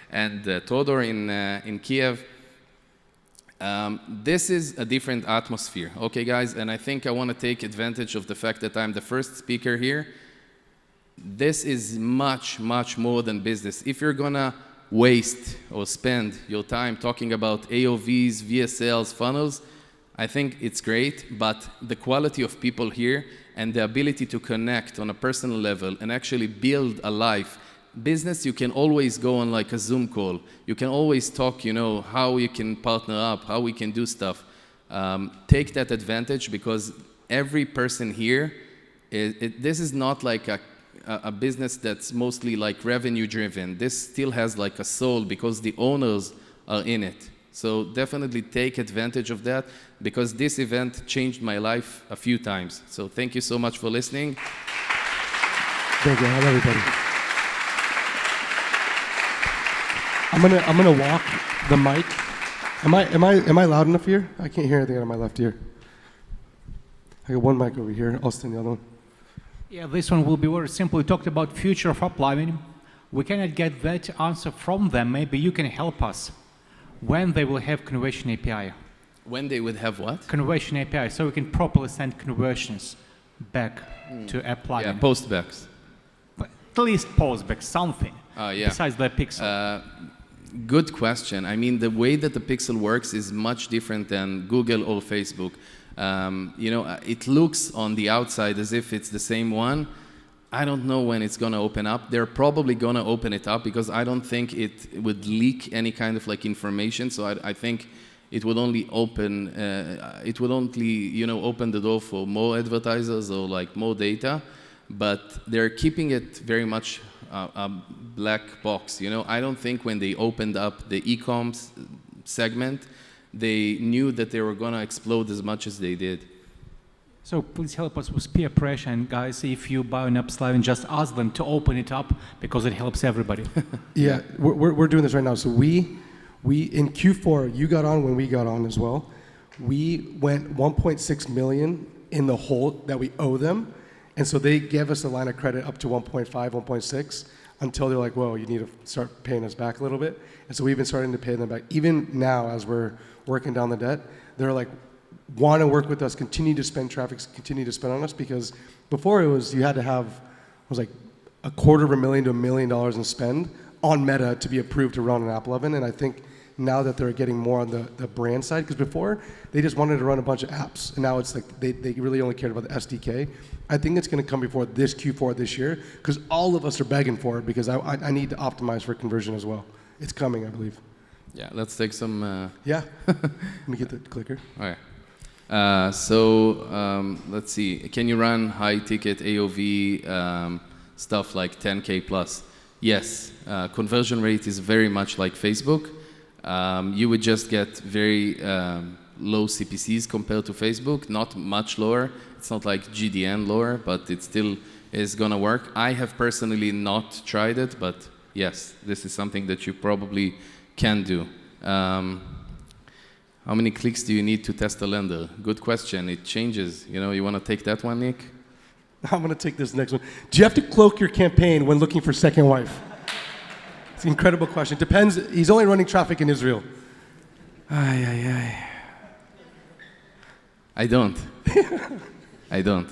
and Todor in Kiev. This is a different atmosphere, okay, guys? And I think I want to take advantage of the fact that I'm the first speaker here. This is much, much more than business. If you're gonna waste or spend your time talking about AOVs, VSLs, funnels, I think it's great, but the quality of people here and the ability to connect on a personal level and actually build a life. Business, you can always go on like a Zoom call. You can always talk, you know, how you can partner up, how we can do stuff. Take that advantage, because every person here, this is not like a business that's mostly like revenue driven. This still has like a soul because the owners are in it. So definitely take advantage of that, because this event changed my life a few times. So thank you so much for listening. Thank you, everybody. I'm gonna walk the mic. Am I loud enough here? I can't hear anything out of my left ear. I got one mic over here. I'll stand the other one. Yeah, this one will be very simple. We talked about future of Applovin. We cannot get that answer from them. Maybe you can help us. When they will have conversion API? When they would have what? Conversion API, so we can properly send conversions back to Applovin. Yeah, postbacks. But at least postback, something. Yeah. Besides the pixel. Good question. I mean, the way that the pixel works is much different than Google or Facebook. You know, it looks on the outside as if it's the same one. I don't know when it's going to open up. They're probably going to open it up, because I don't think it would leak any kind of like information. So I think it would only open, you know, open the door for more advertisers or like more data. But they're keeping it very much a black box. You know, I don't think when they opened up the Ecom segment, they knew that they were going to explode as much as they did. So please help us with peer pressure, and guys, if you buy an Applovin, just ask them to open it up, because it helps everybody. Yeah, we're doing this right now. So we in Q4, you got on when we got on as well. We went 1.6 million in the hole that we owe them, and so they gave us a line of credit up to 1.5, 1.6, until they're like, whoa, you need to start paying us back a little bit. And so we've been starting to pay them back. Even now, as we're working down the debt, they're like, want to work with us, continue to spend traffic, continue to spend on us, because before it was, you had to have, it was like $250,000 to $1 million in spend on Meta to be approved to run an Applovin. And I think now that they're getting more on the brand side. Because before, they just wanted to run a bunch of apps. And now it's like they really only cared about the SDK. I think it's going to come before this Q4 this year, because all of us are begging for it, because I need to optimize for conversion as well. It's coming, I believe. Yeah, let's take some... Yeah. Let me get the clicker. All right. Let's see. Can you run high-ticket AOV stuff like 10K plus? Yes. Conversion rate is very much like Facebook. You would just get very low CPCs compared to Facebook, not much lower. It's not like GDN lower, but it still is going to work. I have personally not tried it, but yes, this is something that you probably can do. How many clicks do you need to test a lender? Good question. It changes. You know, you want to take that one, Nick? I'm going to take this next one. Do you have to cloak your campaign when looking for second wife? It's an incredible question. Depends. He's only running traffic in Israel. I don't. I don't.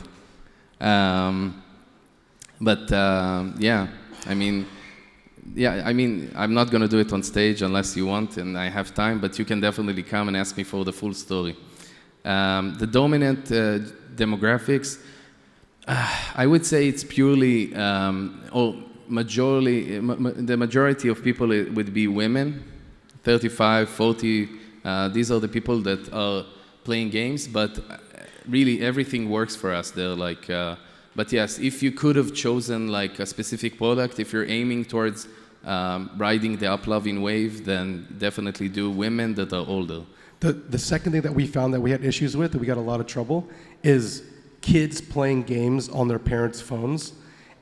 Yeah, I mean, I'm not going to do it on stage unless you want and I have time, but you can definitely come and ask me for the full story. The dominant demographics, I would say it's purely, the majority of people would be women, 35, 40. These are the people that are playing games, but really everything works for us. They're like, but yes, if you could have chosen like a specific product, if you're aiming towards riding the Applovin wave, then definitely do women that are older. The second thing that we found that we had issues with, that we got a lot of trouble, is kids playing games on their parents' phones.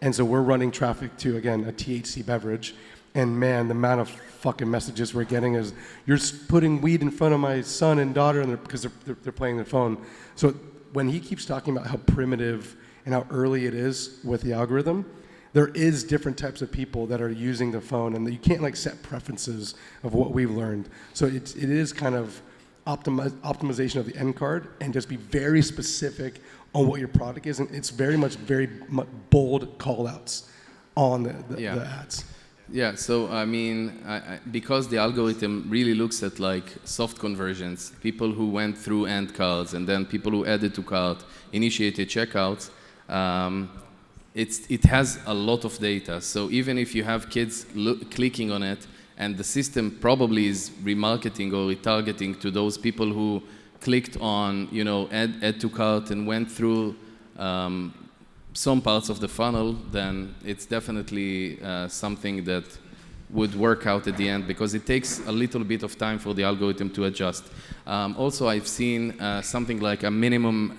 And so we're running traffic to, again, a THC beverage. And man, the amount of fucking messages we're getting is, you're putting weed in front of my son and daughter because they're playing their phone. So when he keeps talking about how primitive and how early it is with the algorithm, there is different types of people that are using the phone, and you can't like set preferences of what we've learned. So it is kind of optimization of the end card, and just be very specific on what your product is, and it's very much bold call outs on the ads. Yeah, so I mean, because the algorithm really looks at like soft conversions, people who went through end cards and then people who added to cart, initiated checkouts, it has a lot of data. So even if you have kids clicking on it, and the system probably is remarketing or retargeting to those people who clicked on, you know, add to cart and went through some parts of the funnel, then it's definitely something that would work out at the end, because it takes a little bit of time for the algorithm to adjust. Also, I've seen something like a minimum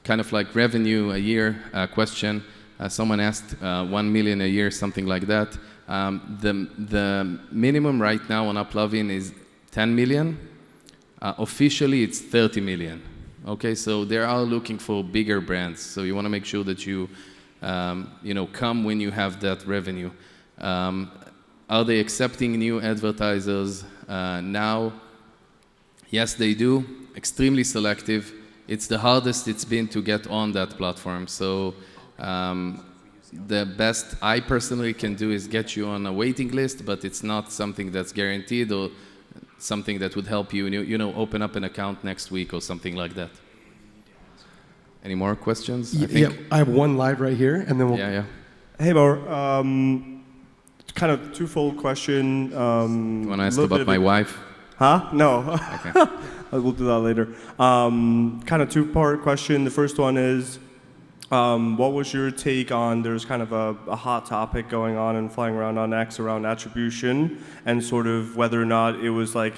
kind of like revenue a year question. Someone asked 1 million a year, something like that. The minimum right now on Applovin is 10 million. Officially, it's 30 million. Okay, so they are looking for bigger brands. So you want to make sure that you, come when you have that revenue. Are they accepting new advertisers now? Yes, they do. Extremely selective. It's the hardest it's been to get on that platform. So the best I personally can do is get you on a waiting list, but it's not something that's guaranteed or something that would help you, open up an account next week or something like that. Any more questions? I have one live right here, and then we'll... Yeah. Hey, Maor. Kind of twofold question. You want to ask about my wife? Huh? No. Okay. We'll do that later. Kind of two-part question. The first one is, what was your take on, there's kind of a hot topic going on and flying around on X around attribution, and sort of whether or not it was like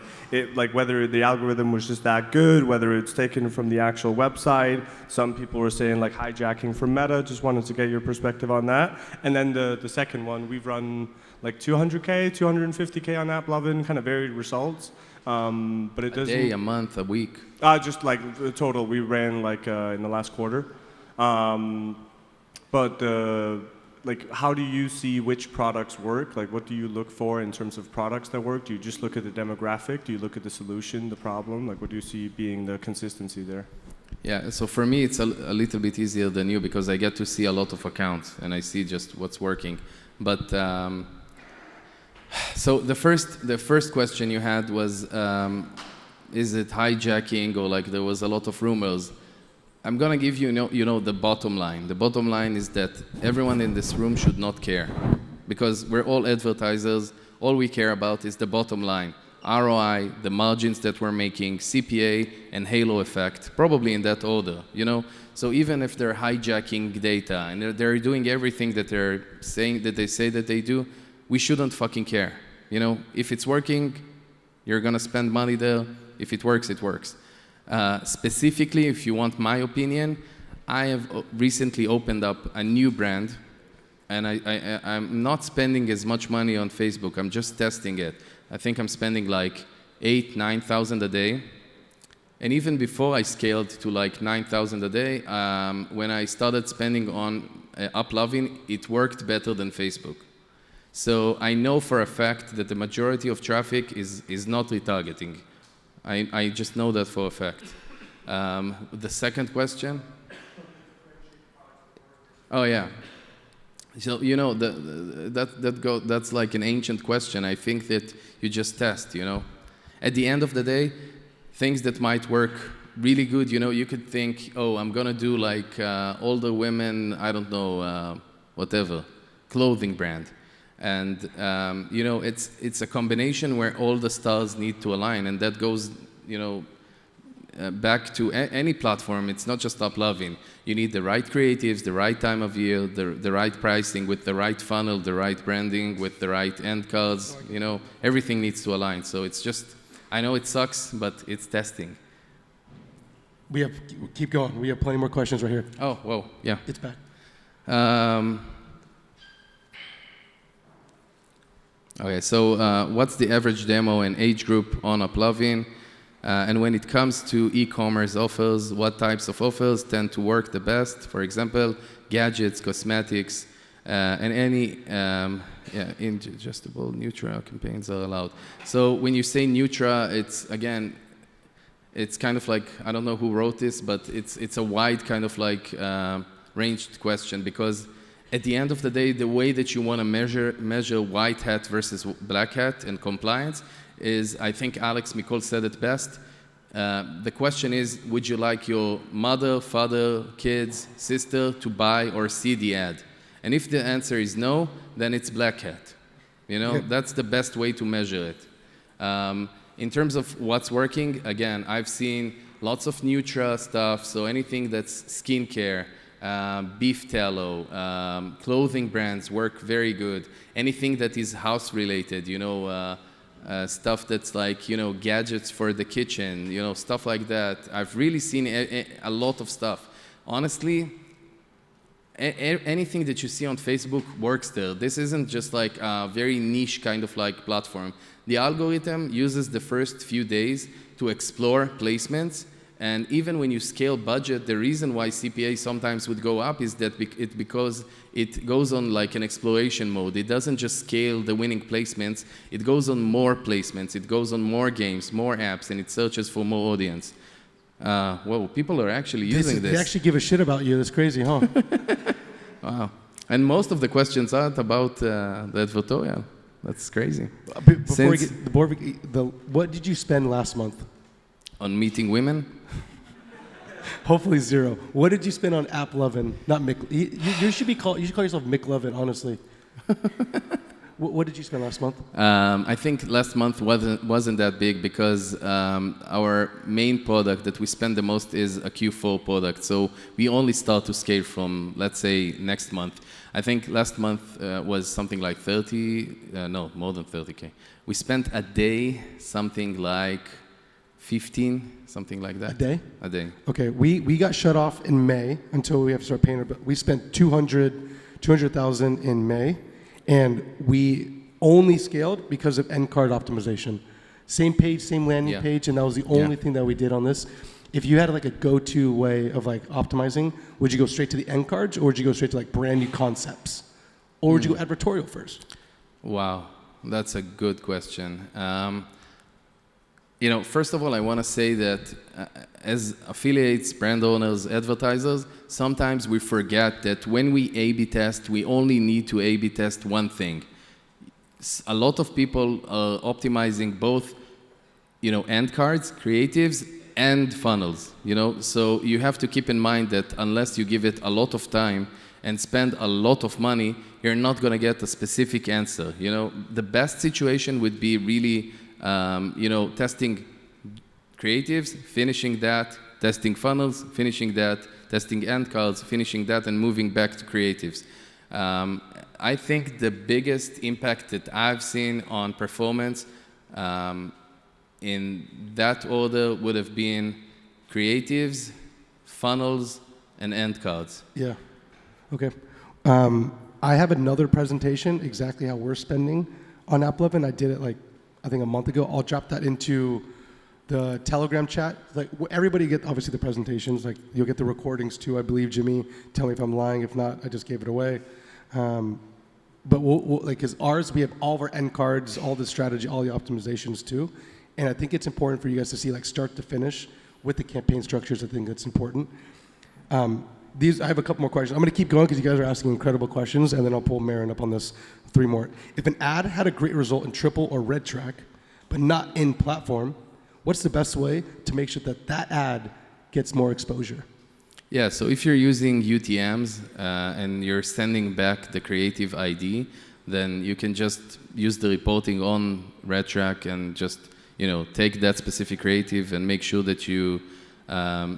whether the algorithm was just that good, whether it's taken from the actual website. Some people were saying like hijacking from Meta. Just wanted to get your perspective on that. And then the second one, we've run like 200K, 250K on Applovin, kind of varied results. But it doesn't... A day, a month, a week. Just like the total we ran like in the last quarter. Like, how do you see which products work? Like, what do you look for in terms of products that work? Do you just look at the demographic? Do you look at the solution, the problem? Like, what do you see being the consistency there? Yeah, so for me, it's a little bit easier than you, because I get to see a lot of accounts and I see just what's working. But So the first question you had was, is it hijacking, or like there was a lot of rumors? I'm gonna give you, the bottom line. The bottom line is that everyone in this room should not care, because we're all advertisers. All we care about is the bottom line. ROI, the margins that we're making, CPA, and halo effect, probably in that order, So even if they're hijacking data and they're doing everything that they say that they do, we shouldn't fucking care. If it's working, you're gonna spend money there. If it works, it works. Specifically, if you want my opinion, I have recently opened up a new brand, and I'm not spending as much money on Facebook. I'm just testing it. I think I'm spending like 8,000-9,000 a day. And even before I scaled to like 9,000 a day, when I started spending on Applovin, it worked better than Facebook. So I know for a fact that the majority of traffic is not retargeting. I just know that for a fact. The second question? Oh yeah. So that's like an ancient question. I think that you just test. At the end of the day, things that might work really good. You could think, oh, I'm gonna do like older women. I don't know, whatever, clothing brand. And it's a combination where all the stars need to align, and that goes back to any platform. It's not just Applovin. You need the right creatives, the right time of year, the right pricing, with the right funnel, the right branding, with the right end cards. Everything needs to align. So it's just, I know it sucks, but it's testing. Keep going. We have plenty more questions right here. Oh, whoa, yeah. It's back. Okay, so what's the average demo and age group on Applovin? And when it comes to e-commerce offers, what types of offers tend to work the best? For example, gadgets, cosmetics, and any adjustable Nutra campaigns are allowed. So when you say Nutra, it's kind of like, I don't know who wrote this, but it's a wide kind of like ranged question, because at the end of the day, the way that you want to measure white hat versus black hat and compliance is, I think Alex Mikol said it best. The question is, would you like your mother, father, kids, sister to buy or see the ad? And if the answer is no, then it's black hat. That's the best way to measure it. In terms of what's working, again, I've seen lots of Nutra stuff, so anything that's skincare, beef tallow, clothing brands work very good. Anything that is house related, stuff that's like, gadgets for the kitchen, stuff like that. I've really seen a lot of stuff. Honestly, anything that you see on Facebook works there. This isn't just like a very niche kind of like platform. The algorithm uses the first few days to explore placements. And even when you scale budget, the reason why CPA sometimes would go up is that because it goes on like an exploration mode. It doesn't just scale the winning placements. It goes on more placements. It goes on more games, more apps, and it searches for more audience. Whoa, people are actually using this. They actually give a shit about you. That's crazy, huh? Wow. And most of the questions aren't about the advertorial. That's crazy. What did you spend last month? On meeting women? Hopefully zero. What did you spend on Applovin? Not Mick. You should call yourself McLovin, honestly. What did you spend last month? I think last month wasn't that big, because our main product that we spend the most is a Q4 product. So we only start to scale from, let's say, next month. I think last month was something like more than 30K. We spent a day something like 15, something like that. A day? A day. Okay, we got shut off in May until we have to start paying. But we spent 200,000 in May, and we only scaled because of end card optimization. Same page, same landing page, and that was the only thing that we did on this. If you had like a go-to way of like optimizing, would you go straight to the end cards, or would you go straight to like brand new concepts, or would you go advertorial first? Wow, that's a good question. First of all, I want to say that as affiliates, brand owners, advertisers, sometimes we forget that when we A/B test, we only need to A/B test one thing. a lot of people are optimizing both, end cards, creatives, and funnels, So you have to keep in mind that unless you give it a lot of time and spend a lot of money, you're not going to get a specific answer, The best situation would be really, testing creatives, finishing that, testing funnels, finishing that, testing end cards, finishing that, and moving back to creatives. I think the biggest impact that I've seen on performance in that order would have been creatives, funnels, and end cards. Yeah. Okay. I have another presentation, exactly how we're spending on Applovin. I did it I think a month ago. I'll drop that into the Telegram chat. Everybody get obviously the presentations. You'll get the recordings too, I believe. Jimmy, tell me if I'm lying. If not, I just gave it away. But because ours, we have all of our end cards, all the strategy, all the optimizations too. And I think it's important for you guys to see start to finish with the campaign structures. I think that's important. I have a couple more questions. I'm going to keep going because you guys are asking incredible questions, and then I'll pull Marin up on this 3 more. If an ad had a great result in triple or red track, but not in platform, what's the best way to make sure that ad gets more exposure? Yeah, so if you're using UTMs and you're sending back the creative ID, then you can just use the reporting on red track and just take that specific creative and make sure that you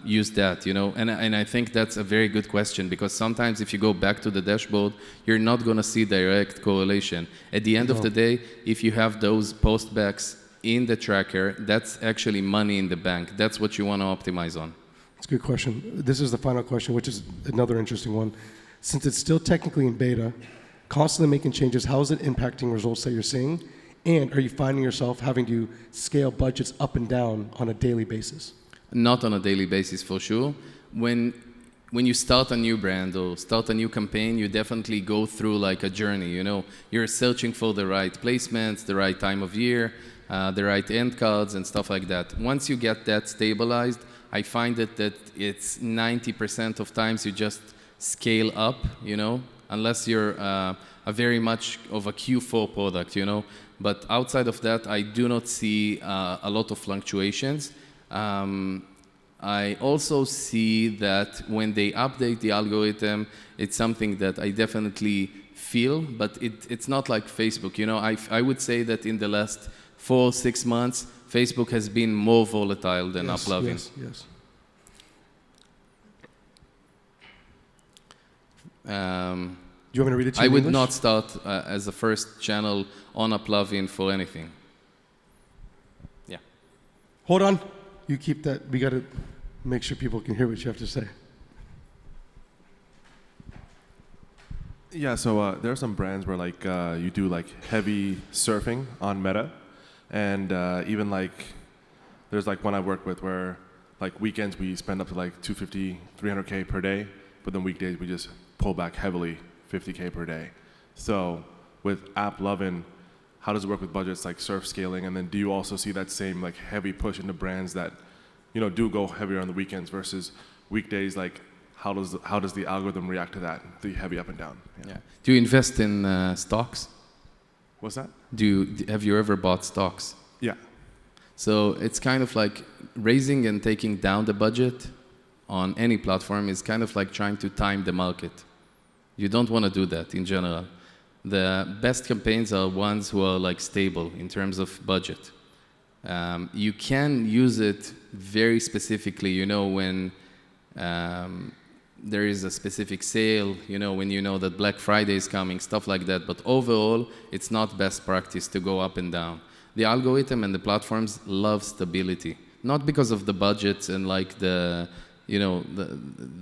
use that, And I think that's a very good question, because sometimes if you go back to the dashboard, you're not going to see direct correlation. At the end of the day, if you have those postbacks in the tracker, that's actually money in the bank. That's what you want to optimize on. That's a good question. This is the final question, which is another interesting one. Since it's still technically in beta, constantly making changes, how is it impacting results that you're seeing? And are you finding yourself having to scale budgets up and down on a daily basis? Not on a daily basis, for sure. When you start a new brand or start a new campaign, you definitely go through a journey, You're searching for the right placements, the right time of year, the right end cards and stuff like that. Once you get that stabilized, I find that it's 90% of times you just scale up, unless you're a very much of a Q4 product, But outside of that, I do not see a lot of fluctuations. I also see that when they update the algorithm, it's something that I definitely feel, but it's not like Facebook. I would say that in the last 4 or 6 months, Facebook has been more volatile than Applovin. Yes. Do you want me to read it to you I in would English? not start as a first channel on Applovin for anything. Yeah. Hold on. You keep that. We got to make sure people can hear what you have to say. Yeah, so there are some brands where you do heavy surfing on Meta, and even there's one I work with where weekends we spend up to 250, 300K per day, but then weekdays we just pull back heavily, 50K per day. So with Applovin, how does it work with budgets like surf scaling? And then do you also see that same heavy push into brands that do go heavier on the weekends versus weekdays? How does the algorithm react to that, the heavy up and down? Yeah. Do you invest in stocks? What's that? Have you ever bought stocks? Yeah. So it's kind of like raising and taking down the budget on any platform is kind of like trying to time the market. You don't want to do that in general. The best campaigns are ones who are stable in terms of budget. You can use it very specifically, when there is a specific sale, when you know that Black Friday is coming, stuff like that. But overall, it's not best practice to go up and down. The algorithm and the platforms love stability, not because of the budgets and the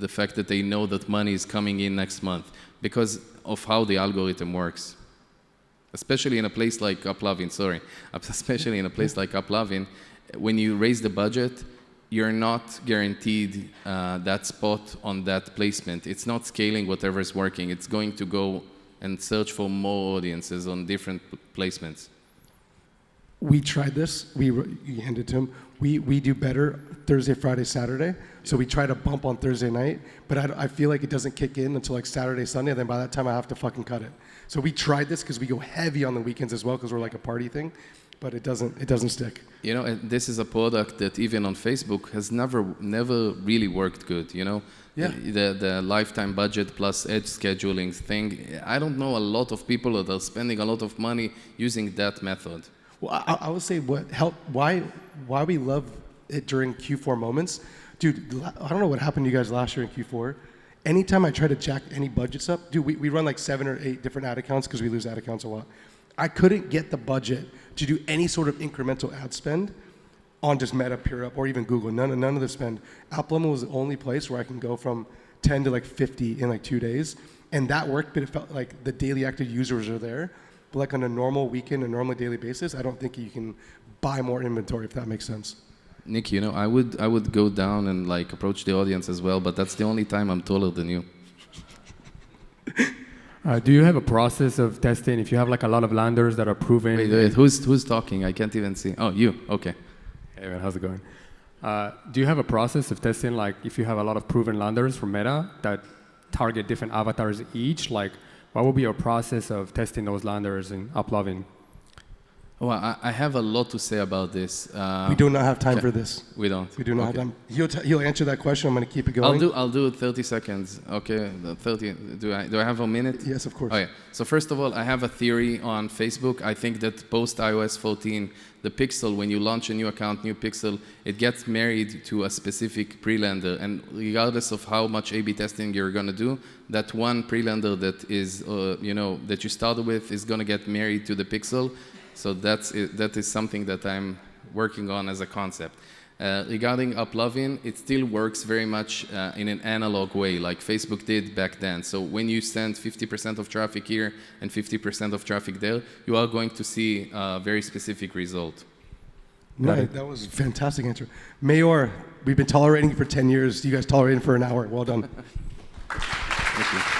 fact that they know that money is coming in next month, because of how the algorithm works. Especially in a place like Applovin, especially in a place like Applovin, when you raise the budget, you're not guaranteed that spot on that placement. It's not scaling whatever is working. It's going to go and search for more audiences on different placements. We tried this. You hand it to him. We do better Thursday, Friday, Saturday. So we try to bump on Thursday night, but I feel like it doesn't kick in until Saturday, Sunday. And then by that time, I have to fucking cut it So we tried this because we go heavy on the weekends as well because we're like a party thing, but it doesn't stick. You know, and this is a product that even on Facebook has never really worked good, you know? Yeah. The lifetime budget plus edge scheduling thing. I don't know a lot of people that are spending a lot of money using that method. Well, I would say why we love it during Q4 moments. Dude, I don't know what happened to you guys last year in Q4. Anytime I try to jack any budgets up, dude, we run like 7 or 8 different ad accounts because we lose ad accounts a lot. I couldn't get the budget to do any sort of incremental ad spend on just Meta, Pure Up, or even Google. None of the spend. Applovin was the only place where I can go from 10 to like 50 in like 2 days. And that worked, but it felt like the daily active users are there. But like on a normal weekend, a normal daily basis, I don't think you can buy more inventory, if that makes sense. Nick, you know, I would go down and like approach the audience as well, but that's the only time I'm taller than you. Do you have a process of testing if you have like a lot of landers that are proven? Wait, who's talking? I can't even see. Oh, you. Okay. Hey man, how's it going? Do you have a process of testing like if you have a lot of proven landers from Meta that target different avatars each? Like, what would be your process of testing those landers in Applovin? Well, I have a lot to say about this. We do not have time for this. We don't. We do not have time. He'll answer that question. I'm going to keep it going. I'll do 30 seconds. Okay, 30. Do I have a minute? Yes, of course. Okay. So first of all, I have a theory on Facebook. I think that post iOS 14, the pixel, when you launch a new account, new pixel, it gets married to a specific pre-lender, and regardless of how much A/B testing you're going to do, that one pre-lender that is, that you started with is going to get married to the pixel. So that is something that I'm working on as a concept. Regarding Applovin, it still works very much in an analog way, like Facebook did back then. So when you send 50% of traffic here and 50% of traffic there, you are going to see a very specific result. No, that was a fantastic answer. Maor, we've been tolerating for 10 years. You guys tolerated for an hour. Well done. Thank you.